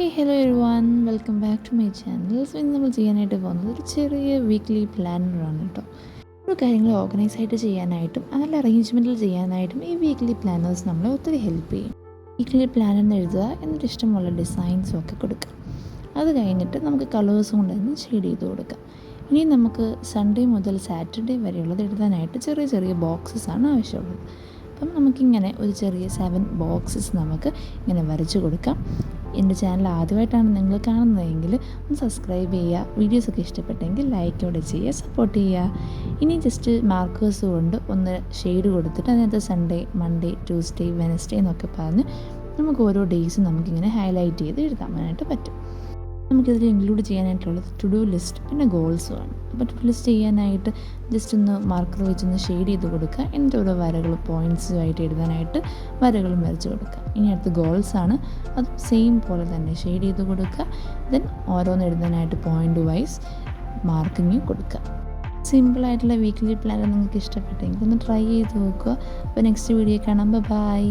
Hello everyone, welcome back to my channel. So ഇന്ന് നമ്മൾ ചെയ്യാനായിട്ട് പോകുന്നത് ഒരു ചെറിയ വീക്ക്ലി പ്ലാനറാണ് കേട്ടോ. ഓരോ കാര്യങ്ങൾ ഓർഗനൈസ് ആയിട്ട് ചെയ്യാനായിട്ടും നല്ല അറേഞ്ച്മെൻറ്റിൽ ചെയ്യാനായിട്ടും ഈ വീക്ക്ലി പ്ലാനേഴ്സ് നമ്മളെ ഒത്തിരി ഹെൽപ്പ് ചെയ്യും. വീക്ക്ലി പ്ലാനർ എഴുതുക, എന്നിട്ട് ഇഷ്ടമുള്ള ഡിസൈൻസും ഒക്കെ കൊടുക്കുക. അത് കഴിഞ്ഞിട്ട് നമുക്ക് കളേഴ്സ് കൊണ്ട് തന്നെ ഷെയ്ഡ് ചെയ്ത് കൊടുക്കാം. ഇനി നമുക്ക് സൺഡേ മുതൽ സാറ്റർഡേ വരെയുള്ളത് എഴുതാനായിട്ട് ചെറിയ ചെറിയ ബോക്സസ് ആണ് ആവശ്യമുള്ളത്. അപ്പം നമുക്കിങ്ങനെ ഒരു ചെറിയ 7 ബോക്സസ് നമുക്ക് ഇങ്ങനെ വരച്ച് കൊടുക്കാം. എൻ്റെ ചാനൽ ആദ്യമായിട്ടാണ് നിങ്ങൾ കാണുന്നതെങ്കിൽ ഒന്ന് സബ്സ്ക്രൈബ് ചെയ്യുക. വീഡിയോസൊക്കെ ഇഷ്ടപ്പെട്ടെങ്കിൽ ലൈക്കോടെ ചെയ്യുക, സപ്പോർട്ട് ചെയ്യുക. ഇനി ജസ്റ്റ് മാർക്കേഴ്സ് കൊണ്ട് ഒന്ന് ഷെയ്ഡ് കൊടുത്തിട്ട് അതിനകത്ത് സൺഡേ, മൺഡേ, ട്യൂസ്ഡേ, വെനസ്ഡേ എന്നൊക്കെ പറഞ്ഞ് നമുക്ക് ഓരോ ഡേയ്സും നമുക്കിങ്ങനെ ഹൈലൈറ്റ് ചെയ്ത് എഴുതാനായിട്ട് പറ്റും. നമുക്കിതിൽ ഇൻക്ലൂഡ് ചെയ്യാനായിട്ടുള്ളത് ടു ഡു ലിസ്റ്റ് പിന്നെ ഗോൾസുമാണ്. അപ്പോൾ ടു ലിസ്റ്റ് ചെയ്യാനായിട്ട് ജസ്റ്റ് ഒന്ന് മാർക്കർ വെച്ചൊന്ന് ഷെയ്ഡ് ചെയ്ത് കൊടുക്കുക. എന്നിട്ട് ഓരോ വരകൾ പോയിൻറ്റ്സുമായിട്ട് എഴുതാനായിട്ട് വരകളും വരച്ച് കൊടുക്കുക. ഇനി അടുത്ത് ഗോൾസാണ്, അത് സെയിം പോലെ തന്നെ ഷെയ്ഡ് ചെയ്ത് കൊടുക്കുക. ദെൻ ഓരോന്ന് എഴുതാനായിട്ട് പോയിൻ്റ് വൈസ് മാർക്കിങ് കൊടുക്കുക. സിമ്പിളായിട്ടുള്ള വീക്ക്ലി പ്ലാനർ നിങ്ങൾക്ക് ഇഷ്ടപ്പെട്ടെങ്കിൽ ഒന്ന് ട്രൈ ചെയ്ത് നോക്കുക. അപ്പോൾ നെക്സ്റ്റ് വീഡിയോ കാണാം. ബൈ.